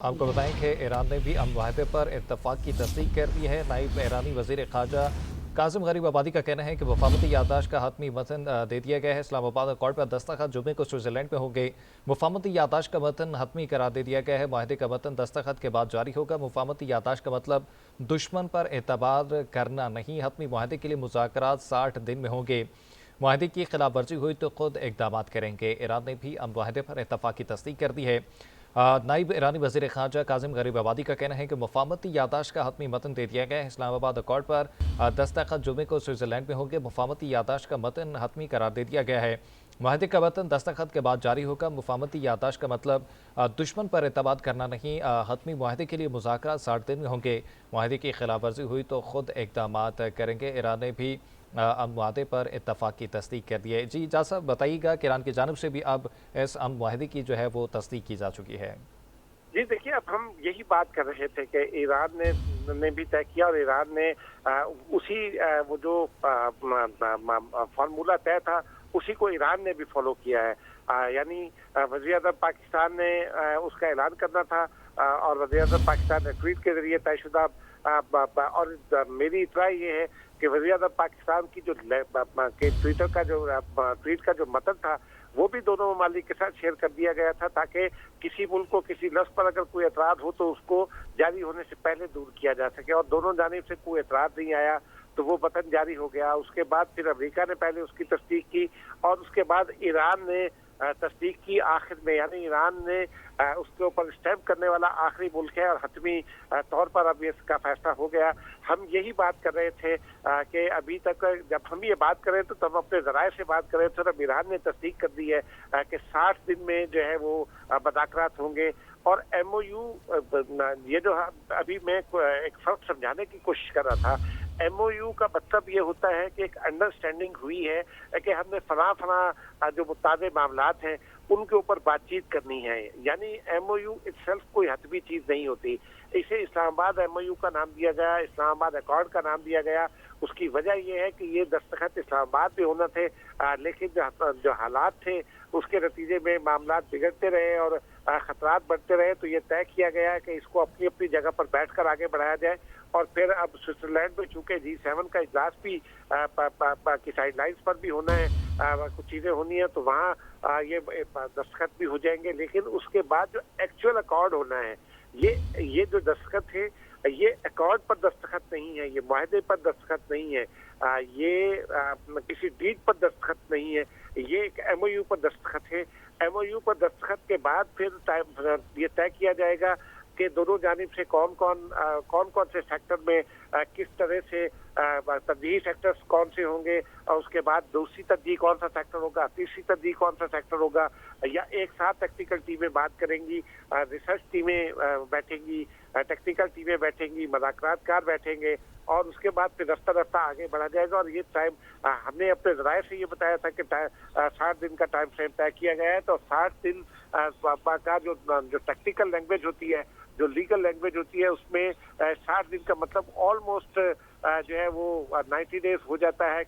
आपको बताएं कि ईरान ने भी अमन माहदे पर इत्तफाक की तस्दीक कर दी है। नायब ईरानी वज़ीर ख़ारजा कासिम गरीब आबादी का कहना है कि मुफाहमती याददाश्त का हतमी मतन दे दिया गया है। इस्लामाबाद अकॉर्ड पर दस्तखत जुमे को स्विट्ज़रलैंड में होंगे। मुफाहमती याददाश्त का मतन हतमी करार दे दिया गया है। माहदे का मतन दस्तखत के बाद जारी होगा। मुफाहमती याददाश्त का मतलब दुश्मन पर एतबार करना नहीं। हतमी माहदे के लिए मुज़ाकरात 60 दिन में होंगे। माहदे की खिलाफ वर्जी हुई तो खुद इकदाम करेंगे। ईरान ने भी अमन माहदे पर इत्तफाक की तस्दीक कर दी है। नायब ईरानी वज़ीर ख़ारजा कासिम गरीब आबादी का कहना है कि मुफाहमती याददाश्त का हतमी मतन दे दिया गया है। इस्लामाबाद अकॉर्ड पर दस्तखत जुमे को स्विट्ज़रलैंड में होंगे। मुफाहमती याददाश्त का मतन हतमी करार दे दिया गया है। माहदे का मतन दस्तखत के बाद जारी होगा। मुफाहमती याददाश्त का मतलब दुश्मन पर एतबार करना नहीं। हतमी माहदे के लिए मुज़ाकरात 60 दिन में होंगे। माहदे की खिलाफ वर्जी हुई तो खुद इकदाम करेंगे। ईरान ने भी अमन माहदे पर इत्तफाक की तस्दीक कर दी है। जी इजाज़ साहब बताइएगा कि ईरान की जानिब से भी अब इस अमन माहदे की जो है वो तस्दीक की जा चुकी है। जी देखिए, अब हम यही बात कर रहे थे कि ईरान ने भी तय किया और ईरान ने उसी वो जो फार्मूला तय था उसी को ईरान ने भी फॉलो किया है। यानी वज़ीर आज़म पाकिस्तान ने उसका ऐलान करना था और वज़ीर आज़म पाकिस्तान ने ट्वीट के जरिए तयशुदा और मेरी इतला ये है कि वज़ीर आज़म पाकिस्तान की जो के ट्विटर का जो ट्वीट का जो मतन था वो भी दोनों ममालिक के साथ शेयर कर दिया गया था ताकि किसी मुल्क को किसी लफ्ज़ पर अगर कोई एतराज़ हो तो उसको जारी होने से पहले दूर किया जा सके। और दोनों जानिब से कोई एतराज़ नहीं आया तो वो वतन जारी हो गया। उसके बाद फिर अमेरिका ने पहले उसकी तस्दीक की और उसके बाद ईरान ने तस्दीक की आखिर में। यानी ईरान ने उसके ऊपर स्टैम्प करने वाला आखिरी मुल्क है और हतमी तौर पर अब इसका फैसला हो गया। हम यही बात कर रहे थे कि अभी तक जब हम ये बात कर रहे थे तो हम अपने ज़राए से बात कर रहे थे और अब ईरान ने तस्दीक कर दी है कि 60 दिन में जो है वो मुज़ाकरात होंगे। और MOU ये जो अभी मैं एक फ़र्क समझाने की कोशिश कर रहा था। MOU का मतलब ये होता है कि एक अंडरस्टैंडिंग हुई है कि हमने फला जो मुताज़े मामलात हैं उनके ऊपर बातचीत करनी है। यानी MOU इटसेल्फ कोई हतमी चीज़ नहीं होती। इसे इस्लामाबाद MOU का नाम दिया गया, इस्लामाबाद अकॉर्ड का नाम दिया गया। उसकी वजह यह है कि ये दस्तखत इस्लामाबाद में होना थे, लेकिन जो हालात थे उसके नतीजे में मामलात बिगड़ते रहे और खतरात बढ़ते रहे तो ये तय किया गया है कि इसको अपनी अपनी जगह पर बैठकर आगे बढ़ाया जाए। और फिर अब स्विट्जरलैंड में चूंकि G7 का इजलास भी की साइडलाइंस पर भी होना है, कुछ चीज़ें होनी है तो वहाँ ये दस्तखत भी हो जाएंगे। लेकिन उसके बाद जो एक्चुअल अकॉर्ड होना है ये जो दस्तखत है ये अकॉर्ड पर दस्तखत नहीं है, ये माहदे पर दस्तखत नहीं है, ये किसी डीड पर दस्तखत नहीं है, ये एक MOU पर दस्तखत है। MOU पर दस्तखत के बाद फिर ये तय किया जाएगा कि दोनों जानिब से कौन कौन से सेक्टर में किस तरह से तरजीही सेक्टर्स कौन से होंगे और उसके बाद दूसरी तरजीह कौन सा सेक्टर होगा, तीसरी तरजीह कौन सा सेक्टर होगा, या एक साथ टेक्निकल टीमें बात करेंगी, रिसर्च टीमें बैठेंगी, टेक्निकल टीमें बैठेंगी, मुज़ाकरातकार बैठेंगे और उसके बाद फिर रफ्ता रफ्ता आगे बढ़ा जाएगा। और ये टाइम हमने अपने ज़राए से ये बताया था कि 60 दिन का टाइम फ्रेम तय किया गया है। तो 60 दिन का जो टेक्निकल लैंग्वेज होती है, जो लीगल लैंग्वेज होती है, उसमें 60 दिन का मतलब ऑलमोस्ट जो है वो 90 डेज हो जाता है।